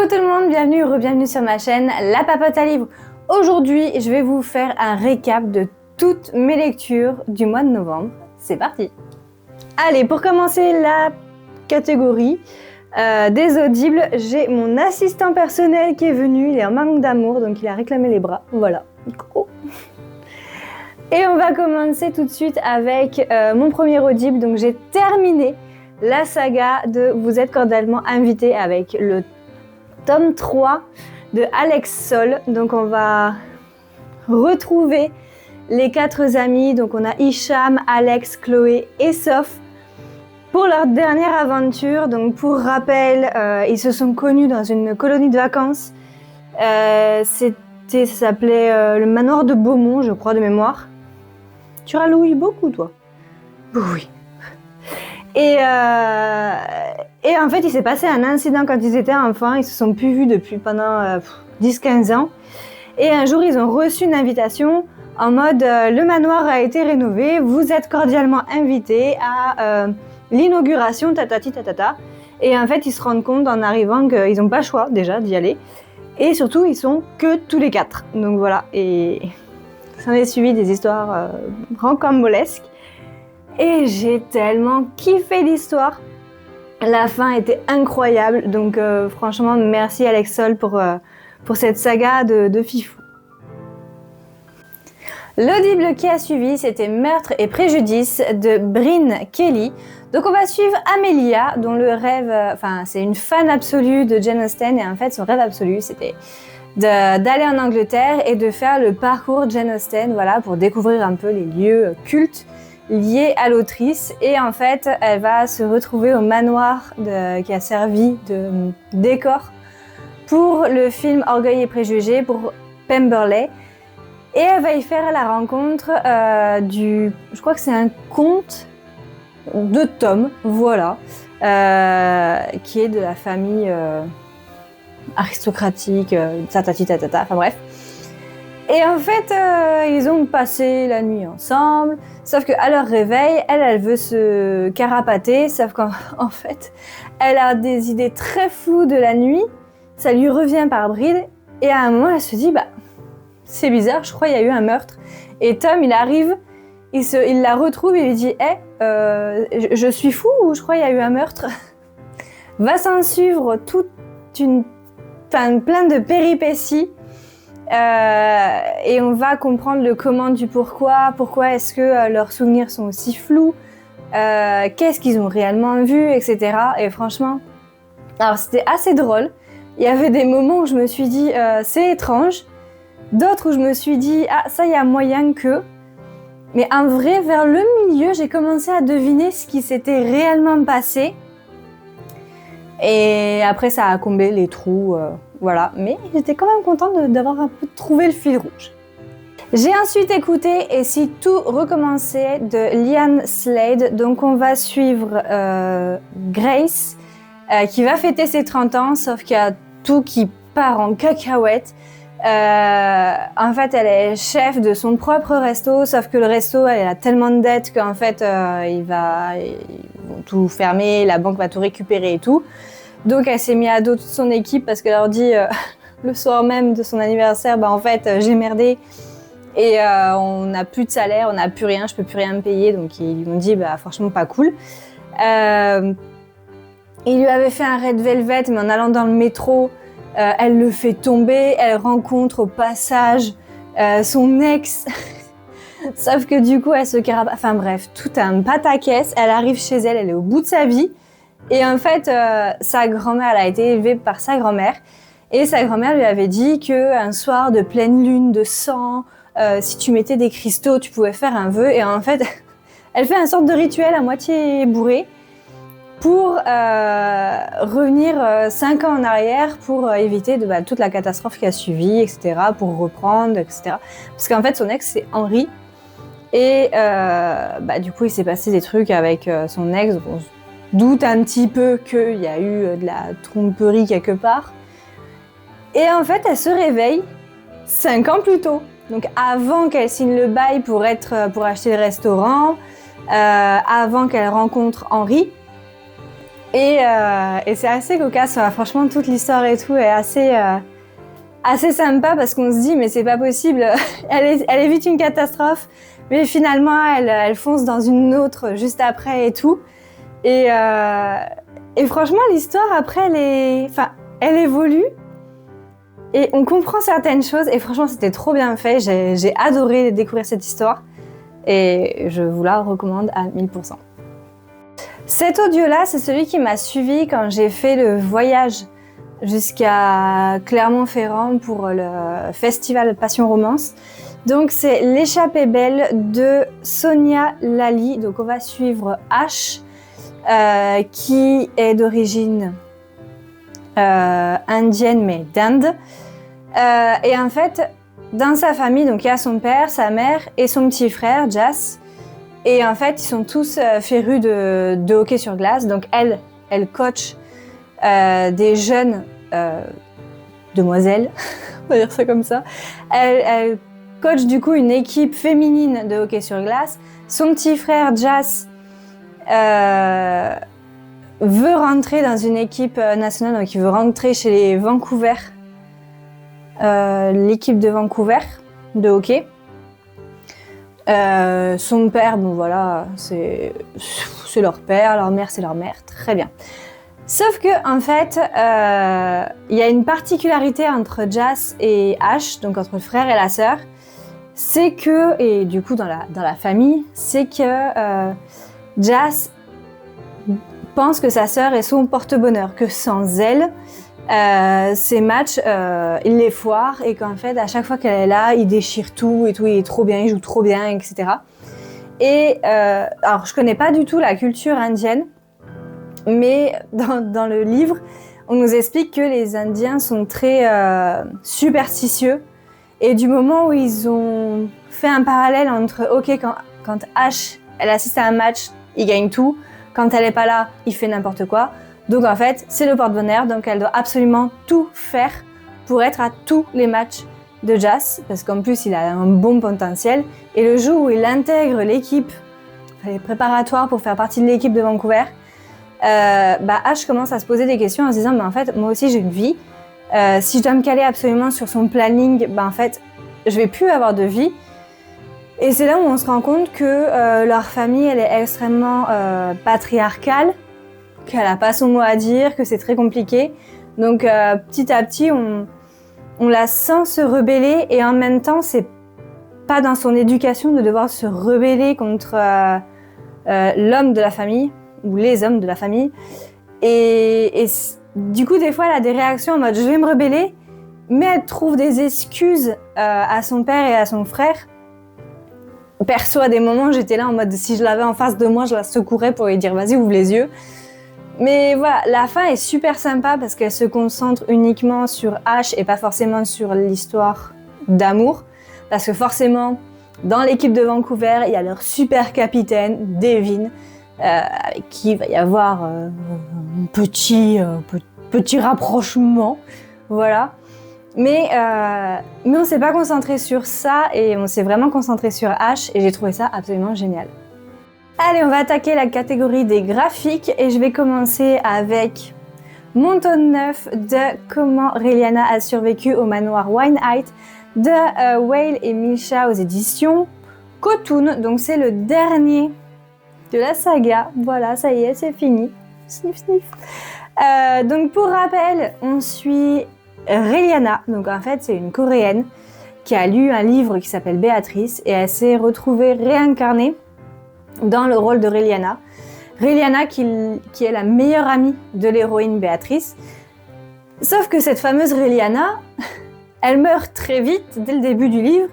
Coucou tout le monde, bienvenue ou re-bienvenue sur ma chaîne La Papote à Livres. Aujourd'hui, je vais vous faire un récap de toutes mes lectures du mois de novembre. C'est parti. Allez, pour commencer la catégorie des audibles, j'ai mon assistant personnel qui est venu, il est en manque d'amour, donc il a réclamé les bras, voilà. Coucou. Et on va commencer tout de suite avec mon premier audible, donc j'ai terminé la saga de Vous êtes cordialement invité avec le tome 3 de Alex Sol. Donc on va retrouver les 4 amis, donc on a Hicham, Alex, Chloé et Soph pour leur dernière aventure. Donc pour rappel, ils se sont connus dans une colonie de vacances. Ça s'appelait le manoir de Beaumont, je crois, de mémoire. Tu ralouilles beaucoup, toi? Oui. Et en fait, il s'est passé un incident quand ils étaient enfants. Ils se sont plus vus pendant 10-15 ans. Et un jour, ils ont reçu une invitation en mode le manoir a été rénové, vous êtes cordialement invités à l'inauguration, tatati tatata. Et en fait, ils se rendent compte en arrivant qu'ils n'ont pas le choix déjà d'y aller. Et surtout, ils sont que tous les 4. Donc voilà. Et ça en est suivi des histoires rocambolesques. Et j'ai tellement kiffé l'histoire. La fin était incroyable. Donc franchement, merci Alex Sol pour cette saga de fifou. L'audible qui a suivi, c'était Meurtre et préjudice de Brynne Kelly. Donc on va suivre Amelia, dont le rêve, c'est une fan absolue de Jane Austen. Et en fait, son rêve absolu, c'était d'aller en Angleterre et de faire le parcours Jane Austen, voilà, pour découvrir un peu les lieux cultes liée à l'autrice. Et en fait, elle va se retrouver au manoir qui a servi de décor pour le film Orgueil et préjugés pour Pemberley. Et elle va y faire la rencontre je crois que c'est un comte de Tom, voilà, qui est de la famille aristocratique, tatati tatata, enfin bref. Et en fait, ils ont passé la nuit ensemble, sauf qu'à leur réveil, elle veut se carapater, sauf qu'en fait, elle a des idées très floues de la nuit, ça lui revient par bride, et à un moment, elle se dit, c'est bizarre, je crois qu'il y a eu un meurtre. Et Tom, il arrive, il la retrouve, et lui dit, je suis fou ou je crois qu'il y a eu un meurtre? Va s'en suivre plein de péripéties. Et on va comprendre le comment du pourquoi est-ce que leurs souvenirs sont aussi flous, qu'est-ce qu'ils ont réellement vu, etc. Et franchement, alors c'était assez drôle. Il y avait des moments où je me suis dit c'est étrange, d'autres où je me suis dit ça il y a moyen que. Mais en vrai, vers le milieu, j'ai commencé à deviner ce qui s'était réellement passé. Et après, ça a comblé les trous. Voilà, mais j'étais quand même contente d'avoir un peu trouvé le fil rouge. J'ai ensuite écouté Et si tout recommençait de Liane Slade. Donc on va suivre Grace qui va fêter ses 30 ans, sauf qu'il y a tout qui part en cacahuète. En fait, elle est chef de son propre resto, sauf que le resto, elle a tellement de dettes qu'en fait, ils vont tout fermer, la banque va tout récupérer et tout. Donc elle s'est mise à dos toute son équipe parce qu'elle leur dit le soir même de son anniversaire, en fait j'ai merdé et on n'a plus de salaire, on n'a plus rien, je peux plus rien me payer. Donc ils lui ont dit franchement pas cool. Il lui avait fait un red velvet, mais en allant dans le métro, elle le fait tomber, elle rencontre au passage son ex. Sauf que du coup elle se carabate, enfin bref, tout un pataquès. Elle arrive chez elle, elle est au bout de sa vie. Et en fait, sa grand-mère, elle a été élevée par sa grand-mère. Et sa grand-mère lui avait dit qu'un soir de pleine lune, de sang, si tu mettais des cristaux, tu pouvais faire un vœu. Et en fait, elle fait une sorte de rituel à moitié bourré pour revenir 5 ans en arrière pour éviter toute la catastrophe qui a suivi, etc., pour reprendre, etc. Parce qu'en fait, son ex, c'est Henri. Et du coup, il s'est passé des trucs avec son ex. On doute un petit peu qu'il y a eu de la tromperie quelque part. Et en fait, elle se réveille 5 ans plus tôt. Donc avant qu'elle signe le bail pour acheter le restaurant, avant qu'elle rencontre Henri. Et c'est assez cocasse. Enfin, franchement, toute l'histoire et tout est assez sympa parce qu'on se dit mais c'est pas possible. Elle évite une catastrophe, mais finalement elle fonce dans une autre juste après et tout. Et franchement, l'histoire après elle évolue. Et on comprend certaines choses et franchement c'était trop bien fait, j'ai adoré découvrir cette histoire et je vous la recommande à 1000%. Cet audio-là, c'est celui qui m'a suivi quand j'ai fait le voyage jusqu'à Clermont-Ferrand pour le festival Passion Romance. Donc c'est L'échappée belle de Sonia Lali, donc on va suivre Ash qui est d'origine indienne mais d'Inde. Et en fait, dans sa famille, donc il y a son père, sa mère et son petit frère, Jas. Et en fait, ils sont tous férus de hockey sur glace. Donc elle coach des jeunes demoiselles, on va dire ça comme ça. Elle coach du coup une équipe féminine de hockey sur glace. Son petit frère, Jas, veut rentrer dans une équipe nationale, donc il veut rentrer chez les Vancouver, l'équipe de Vancouver de hockey. Son père, bon voilà, c'est leur père, leur mère c'est leur mère, très bien. Sauf que en fait, il y a une particularité entre Jas et Ash, donc entre le frère et la sœur, c'est que, et du coup dans la famille, c'est que Jas pense que sa sœur est son porte-bonheur, que sans elle, ces matchs, il les foire et qu'en fait, à chaque fois qu'elle est là, il déchire tout et tout, il est trop bien, il joue trop bien, etc. Et alors, je connais pas du tout la culture indienne, mais dans le livre, on nous explique que les Indiens sont très superstitieux et du moment où ils ont fait un parallèle entre, ok, quand Ash, elle assiste à un match, il gagne tout, quand elle est pas là, il fait n'importe quoi. Donc en fait, c'est le porte-bonheur, donc elle doit absolument tout faire pour être à tous les matchs de Jas, parce qu'en plus il a un bon potentiel. Et le jour où il intègre l'équipe, les préparatoires pour faire partie de l'équipe de Vancouver, Ash commence à se poser des questions en se disant, en fait, moi aussi j'ai une vie. Si je dois me caler absolument sur son planning, en fait, je vais plus avoir de vie. Et c'est là où on se rend compte que leur famille, elle est extrêmement patriarcale, qu'elle n'a pas son mot à dire, que c'est très compliqué. Donc petit à petit, on la sent se rebeller et en même temps, c'est pas dans son éducation de devoir se rebeller contre l'homme de la famille ou les hommes de la famille. Et du coup, des fois, elle a des réactions en mode « je vais me rebeller », mais elle trouve des excuses à son père et à son frère. Perso, à des moments, j'étais là en mode si je l'avais en face de moi, je la secourais pour lui dire « vas-y, ouvre les yeux ». Mais voilà, la fin est super sympa parce qu'elle se concentre uniquement sur Ash et pas forcément sur l'histoire d'amour. Parce que forcément, dans l'équipe de Vancouver, il y a leur super capitaine, Devin, avec qui il va y avoir un petit rapprochement. Voilà. Mais on s'est pas concentré sur ça et on s'est vraiment concentré sur Ash et j'ai trouvé ça absolument génial. Allez, on va attaquer la catégorie des graphiques et je vais commencer avec mon tome 9 de Comment Reliana a survécu au manoir Winehight de Whale et Milcha aux éditions Kotun. Donc c'est le dernier de la saga. Voilà, ça y est, c'est fini. Sniff, sniff. Donc pour rappel, on suit Reliana. Donc en fait, c'est une Coréenne qui a lu un livre qui s'appelle Béatrice et elle s'est retrouvée réincarnée dans le rôle de Reliana. Reliana qui est la meilleure amie de l'héroïne Béatrice. Sauf que cette fameuse Reliana, elle meurt très vite dès le début du livre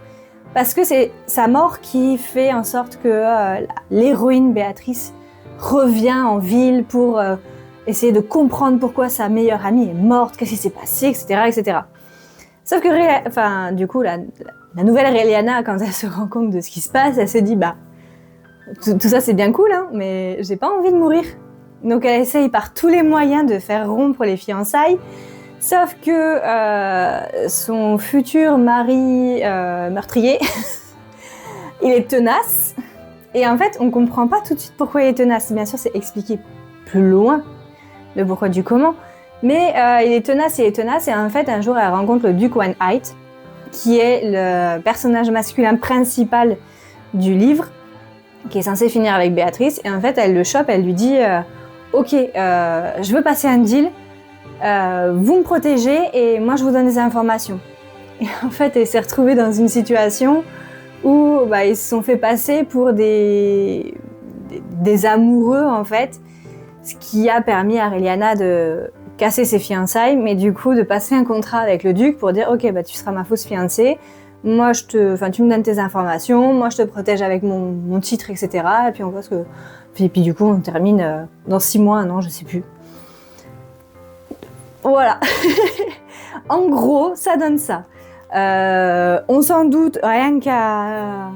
parce que c'est sa mort qui fait en sorte que l'héroïne Béatrice revient en ville pour essayer de comprendre pourquoi sa meilleure amie est morte, qu'est-ce qui s'est passé, etc., etc. Sauf que du coup, la nouvelle Reliana, quand elle se rend compte de ce qui se passe, elle se dit tout ça c'est bien cool, hein, mais j'ai pas envie de mourir. Donc elle essaye par tous les moyens de faire rompre les fiançailles, sauf que son futur mari meurtrier, il est tenace. Et en fait, on comprend pas tout de suite pourquoi il est tenace. Bien sûr, c'est expliqué plus loin. le pourquoi du comment. Mais il est tenace et en fait un jour elle rencontre le duc One-Eyed, qui est le personnage masculin principal du livre, qui est censé finir avec Béatrice, et en fait elle le chope, elle lui dit ok, je veux passer un deal, vous me protégez et moi je vous donne des informations. Et en fait elle s'est retrouvée dans une situation où ils se sont fait passer pour des amoureux en fait, ce qui a permis à Aureliana de casser ses fiançailles, mais du coup de passer un contrat avec le duc pour dire ok, tu seras ma fausse fiancée, moi tu me donnes tes informations, moi je te protège avec mon titre, etc. Et puis on voit puis du coup on termine dans 6 mois, 1 an, je sais plus. Voilà. En gros, ça donne ça. On s'en doute rien qu'à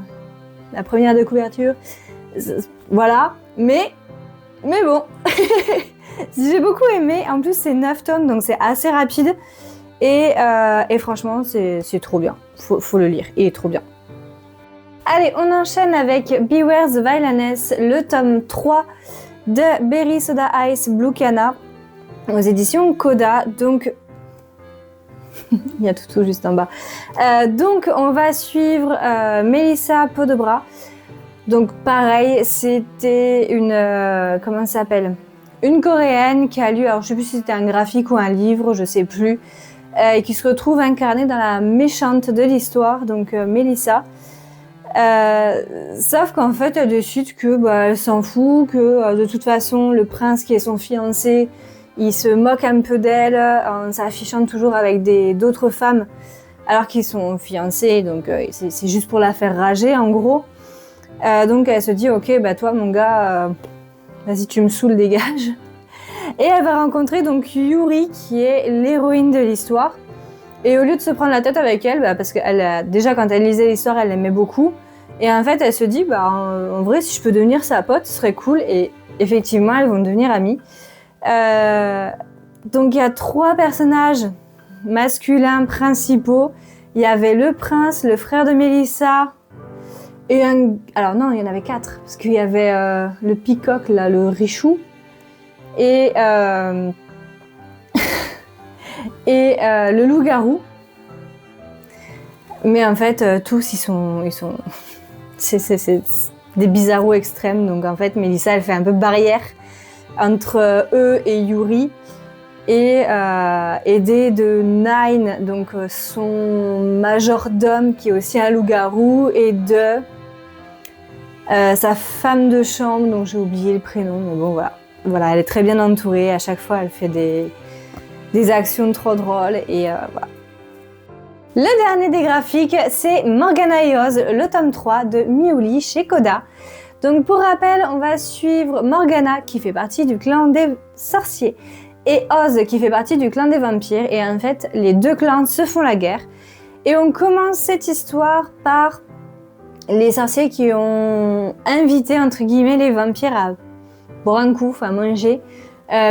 la première de couverture. Voilà, mais bon. J'ai beaucoup aimé, en plus c'est 9 tomes donc c'est assez rapide et franchement c'est trop bien, faut le lire, il est trop bien. Allez, on enchaîne avec Beware the Villainess, le tome 3 de Berry Soda Ice Blue Cana aux éditions Coda, donc il y a tout juste en bas. Donc on va suivre Mélissa Peau-de-Bras. Donc pareil, c'était une comment ça s'appelle, une coréenne qui a lu, alors je sais plus si c'était un graphique ou un livre, je sais plus, et qui se retrouve incarnée dans la méchante de l'histoire, donc Mélissa. Sauf qu'en fait elle décide que elle s'en fout, que de toute façon le prince qui est son fiancé, il se moque un peu d'elle en s'affichant toujours avec d'autres femmes alors qu'ils sont fiancés, donc c'est juste pour la faire rager en gros. Donc elle se dit ok, toi mon gars, vas-y tu me saoules, dégage. Et elle va rencontrer donc Yuri qui est l'héroïne de l'histoire. Et au lieu de se prendre la tête avec elle, parce que déjà quand elle lisait l'histoire elle l'aimait beaucoup. Et en fait elle se dit en vrai si je peux devenir sa pote ce serait cool. Et effectivement elles vont devenir amies. Donc il y a 3 personnages masculins principaux. Il y avait le prince, le frère de Mélissa, et alors non, il y en avait 4, parce qu'il y avait le peacock, là, le richou, et le loup-garou. Mais en fait, tous, ils sont c'est des bizarros extrêmes. Donc en fait, Mélissa, elle fait un peu barrière entre eux et Yuri. Et aidée de Nine, donc son majordome qui est aussi un loup-garou, et de sa femme de chambre, dont j'ai oublié le prénom, mais bon voilà, elle est très bien entourée, à chaque fois elle fait des actions trop drôles, et voilà. Le dernier des graphiques, c'est Morgana et Oz, le tome 3 de Miuli chez Coda. Donc pour rappel, on va suivre Morgana qui fait partie du clan des sorciers, et Oz qui fait partie du clan des vampires, et en fait les 2 clans se font la guerre. Et on commence cette histoire par les sorciers qui ont invité entre guillemets les vampires à boire un coup, à manger,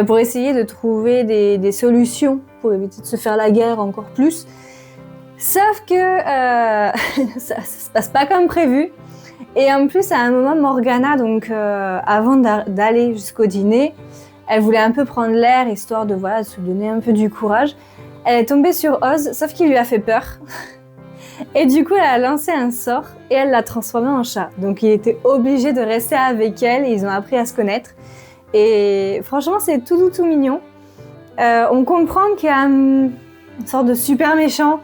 pour essayer de trouver des solutions pour éviter de se faire la guerre encore plus. Sauf que ça se passe pas comme prévu. Et en plus à un moment Morgana, donc avant d'aller jusqu'au dîner, elle voulait un peu prendre l'air, histoire de se donner un peu du courage. Elle est tombée sur Oz, sauf qu'il lui a fait peur. Et du coup, elle a lancé un sort et elle l'a transformé en chat. Donc il était obligé de rester avec elle et ils ont appris à se connaître. Et franchement, c'est tout doux, tout mignon. On comprend qu'il y a une sorte de super méchant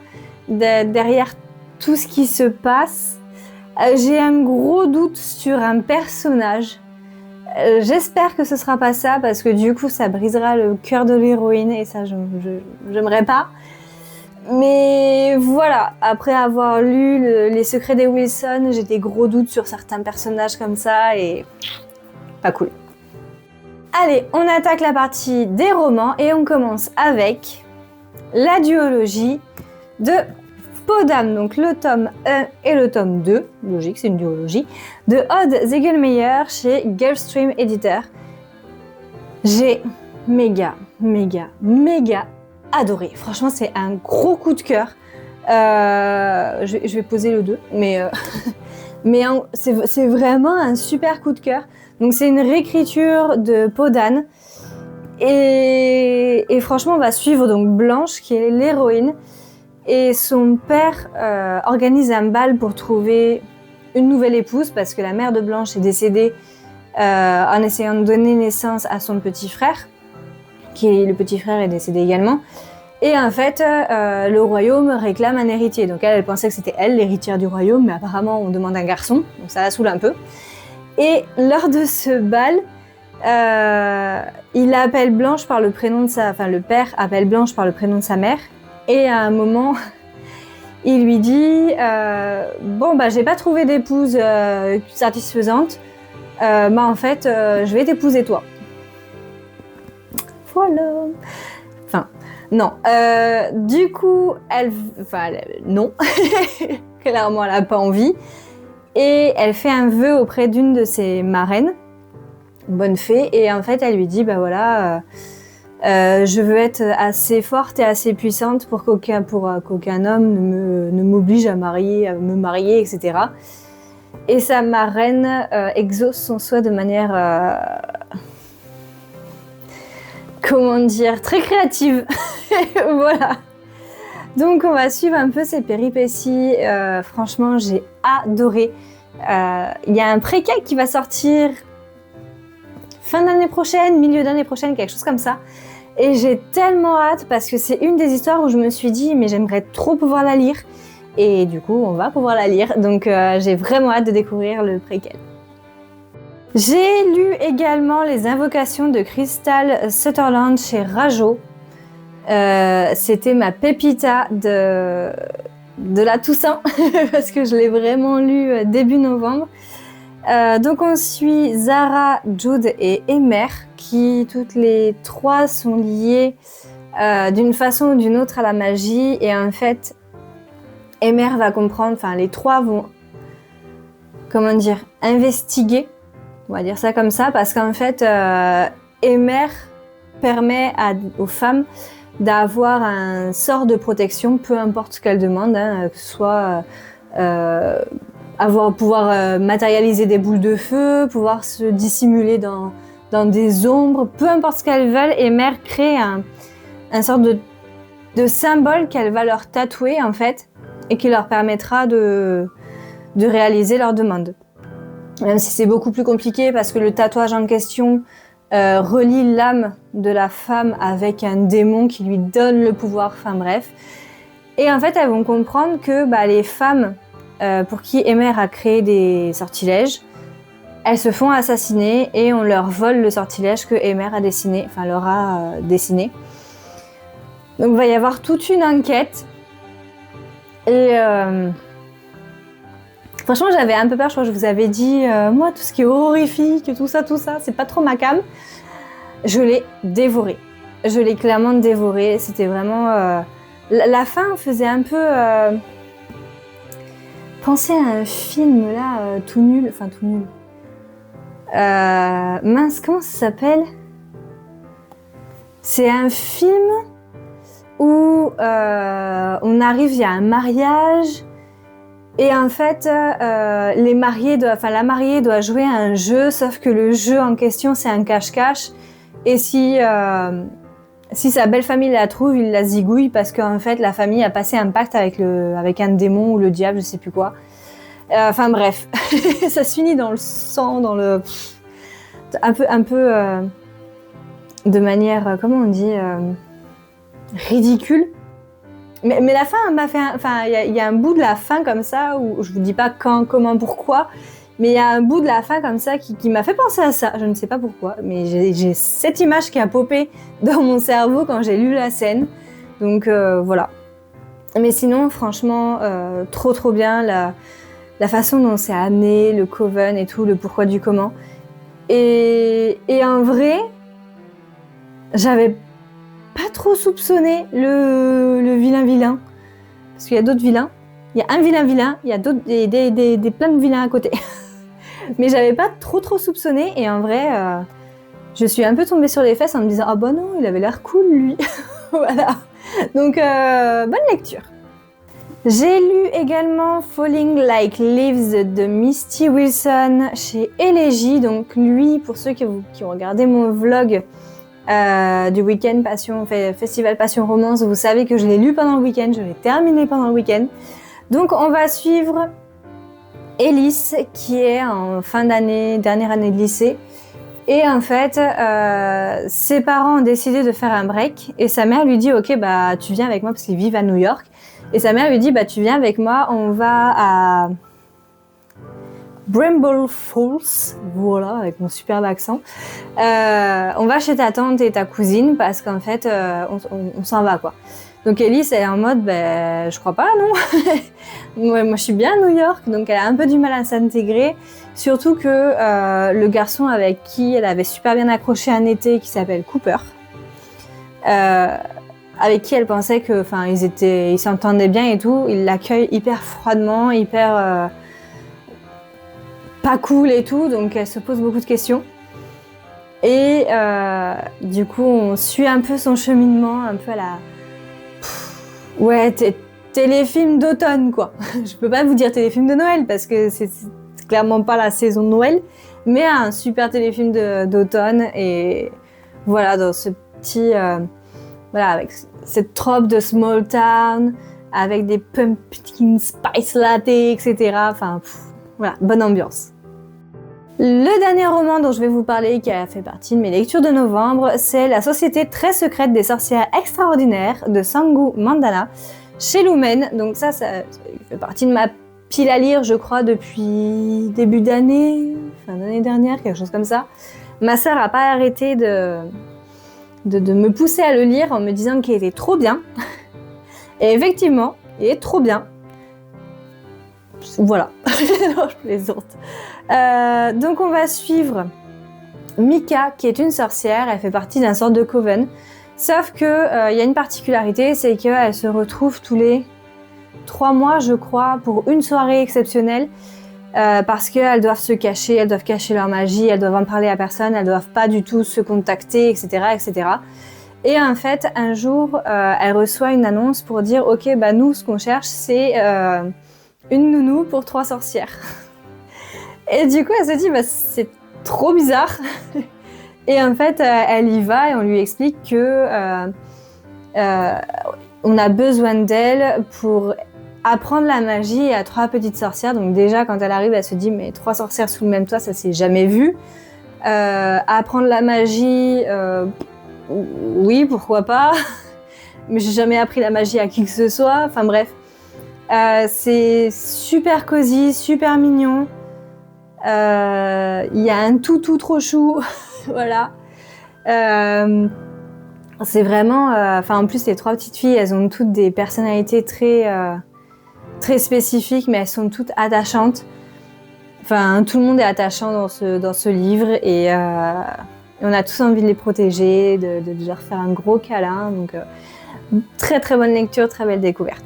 derrière tout ce qui se passe. J'ai un gros doute sur un personnage. J'espère que ce sera pas ça, parce que du coup ça brisera le cœur de l'héroïne et ça j'aimerais pas. Mais voilà, après avoir lu Les Secrets des Wilson, j'ai des gros doutes sur certains personnages comme ça et pas cool. Allez, on attaque la partie des romans et on commence avec la duologie de Peau d'âme, donc le tome 1 et le tome 2, logique, c'est une duologie, de Odd Zegelmeyer chez Gulfstream Editor. J'ai méga adoré. Franchement, c'est un gros coup de cœur. Je vais poser le 2, mais c'est vraiment un super coup de cœur. Donc c'est une réécriture de Peau d'âne Et franchement, on va suivre donc Blanche, qui est l'héroïne, et son père organise un bal pour trouver une nouvelle épouse, parce que la mère de Blanche est décédée en essayant de donner naissance à son petit frère, le petit frère est décédé également. Et en fait, le royaume réclame un héritier. Donc elle pensait que c'était elle l'héritière du royaume, mais apparemment on demande un garçon, donc ça la saoule un peu. Et lors de ce bal, il appelle Blanche par le prénom de le père appelle Blanche par le prénom de sa mère. Et à un moment, il lui dit bon bah j'ai pas trouvé d'épouse satisfaisante, en fait je vais t'épouser toi. Voilà. Enfin non. Du coup non. Clairement elle a pas envie. Et elle fait un vœu auprès d'une de ses marraines, une bonne fée, et en fait elle lui dit bah voilà, je veux être assez forte et assez puissante pour qu'aucun homme ne m'oblige à me marier, etc. Et sa marraine exauce son souhait de manière comment dire, très créative. Voilà. Donc on va suivre un peu ces péripéties. Franchement, j'ai adoré. Il y a un préquel qui va sortir fin d'année prochaine, milieu d'année prochaine, quelque chose comme ça. Et j'ai tellement hâte parce que c'est une des histoires où je me suis dit mais j'aimerais trop pouvoir la lire. Et du coup, on va pouvoir la lire. Donc j'ai vraiment hâte de découvrir le préquel. J'ai lu également Les Invocations de Crystal Sutherland chez Rajo. C'était ma pépita de la Toussaint parce que je l'ai vraiment lu début novembre. Donc on suit Zara, Jude et Emer qui toutes les trois sont liées d'une façon ou d'une autre à la magie, et en fait Emer va comprendre, les trois vont investiguer, on va dire ça comme ça, parce qu'en fait Emer permet aux femmes d'avoir un sort de protection, peu importe ce qu'elles demandent, que ce soit pouvoir matérialiser des boules de feu, pouvoir se dissimuler dans des ombres, peu importe ce qu'elles veulent. Et Mère crée un sort de symbole qu'elle va leur tatouer en fait, et qui leur permettra de réaliser leurs demandes. Même si c'est beaucoup plus compliqué parce que le tatouage en question relie l'âme de la femme avec un démon qui lui donne le pouvoir, bref. Et en fait, elles vont comprendre que les femmes pour qui Emer a créé des sortilèges, elles se font assassiner et on leur vole le sortilège que Emer a dessiné, leur a dessiné. Donc il va y avoir toute une enquête. Et franchement, j'avais un peu peur, je crois que je vous avais dit, moi, tout ce qui est horrifique, tout ça, c'est pas trop ma came. Je l'ai dévoré. Je l'ai clairement dévoré. C'était vraiment... La fin faisait un peu... penser à un film, là, tout nul. Mince, comment ça s'appelle ? C'est un film où on arrive, il y a un mariage... Et en fait, la mariée doit jouer à un jeu, sauf que le jeu en question, c'est un cache-cache. Et si sa belle famille la trouve, il la zigouille parce qu'en fait, la famille a passé un pacte avec un démon ou le diable, je sais plus quoi. Bref, ça se finit dans le sang, un peu de manière, comment on dit, ridicule. Mais la fin m'a fait... il y a un bout de la fin comme ça, où je vous dis pas quand, comment, pourquoi, mais il y a un bout de la fin comme ça qui m'a fait penser à ça. Je ne sais pas pourquoi, mais j'ai cette image qui a popé dans mon cerveau quand j'ai lu la scène. Donc voilà. Mais sinon, franchement, trop bien la façon dont c'est amené, le coven et tout, le pourquoi du comment. Et en vrai, j'avais pas trop soupçonné le vilain. Parce qu'il y a d'autres vilains. Il y a un vilain, il y a d'autres, des plein de vilains à côté. Mais j'avais pas trop soupçonné, et en vrai, je suis un peu tombée sur les fesses en me disant « Ah bah non, il avait l'air cool, lui !» Voilà. Donc, bonne lecture. J'ai lu également Falling Like Leaves de Misty Wilson chez Elegy. Donc lui, pour ceux qui ont regardé mon vlog, du week-end Festival Passion Romance. Vous savez que je l'ai lu pendant le week-end, je l'ai terminé pendant le week-end. Donc on va suivre Elise qui est en fin d'année, dernière année de lycée. Et en fait, ses parents ont décidé de faire un break et sa mère lui dit « Ok, bah tu viens avec moi » parce qu'ils vivent à New York. Et sa mère lui dit « Bah tu viens avec moi, on va à Bramble Falls », voilà, avec mon superbe accent. On va chez ta tante et ta cousine parce qu'en fait, on s'en va quoi. Donc Elise, elle est en mode, ben, je crois pas, non. moi, je suis bien à New York, donc elle a un peu du mal à s'intégrer. Surtout que le garçon avec qui elle avait super bien accroché un été, qui s'appelle Cooper, avec qui elle pensait que, enfin, ils s'entendaient bien et tout, il l'accueille hyper froidement, hyper pas cool et tout, donc elle se pose beaucoup de questions. Et du coup, on suit un peu son cheminement, un peu à la... Ouais, téléfilm d'automne, quoi. Je peux pas vous dire téléfilm de Noël, parce que c'est clairement pas la saison de Noël, mais un super téléfilm d'automne, et voilà, dans ce petit... voilà, avec cette trope de small town, avec des pumpkin spice latte, etc. Enfin, voilà, bonne ambiance. Le dernier roman dont je vais vous parler, qui a fait partie de mes lectures de novembre, c'est La Société très secrète des sorcières extraordinaires de Sangu Mandana chez Lumen. Donc ça fait partie de ma pile à lire, je crois, depuis début d'année, fin d'année dernière, quelque chose comme ça. Ma sœur n'a pas arrêté de me pousser à le lire en me disant qu'il était trop bien. Et effectivement, il est trop bien. Voilà, non, je plaisante. Donc on va suivre Mika, qui est une sorcière, elle fait partie d'un sorte de coven. Sauf que y a une particularité, c'est qu'elle se retrouve tous les 3 mois, je crois, pour une soirée exceptionnelle. Parce qu'elles doivent se cacher, elles doivent cacher leur magie, elles doivent en parler à personne, elles doivent pas du tout se contacter, etc. etc. Et en fait, un jour, elle reçoit une annonce pour dire « Ok, bah nous, ce qu'on cherche, c'est une nounou pour 3 sorcières. » Et du coup, elle se dit bah, « C'est trop bizarre !» Et en fait, elle y va et on lui explique que on a besoin d'elle pour apprendre la magie à 3 petites sorcières. Donc déjà, quand elle arrive, elle se dit « Mais 3 sorcières sous le même toit, ça s'est jamais vu. » Apprendre la magie, oui, pourquoi pas. Mais j'ai jamais appris la magie à qui que ce soit. Enfin bref. C'est super cosy, super mignon. Il y a un toutou trop chou. Voilà. C'est vraiment... en plus, les 3 petites filles, elles ont toutes des personnalités très spécifiques, mais elles sont toutes attachantes. Enfin, tout le monde est attachant dans ce livre et on a tous envie de les protéger, de leur faire un gros câlin. Donc, très très bonne lecture, très belle découverte.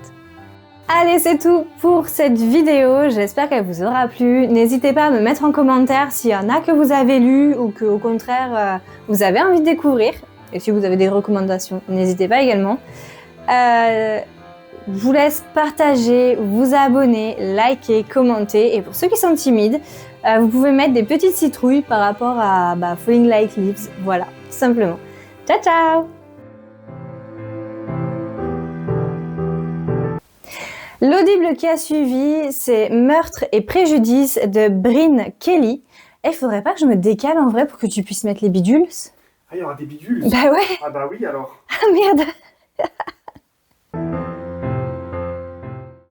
Allez, c'est tout pour cette vidéo. J'espère qu'elle vous aura plu. N'hésitez pas à me mettre en commentaire s'il y en a que vous avez lu ou que, au contraire, vous avez envie de découvrir. Et si vous avez des recommandations, n'hésitez pas également. Je vous laisse partager, vous abonner, liker, commenter. Et pour ceux qui sont timides, vous pouvez mettre des petites citrouilles par rapport à Falling Like Leaves. Voilà, tout simplement. Ciao, ciao! L'audible qui a suivi, c'est Meurtre et préjudice de Brynne Kelly. Et il faudrait pas que je me décale en vrai pour que tu puisses mettre les bidules? Ah, il y aura des bidules? Bah ouais! Ah bah oui alors! Ah merde!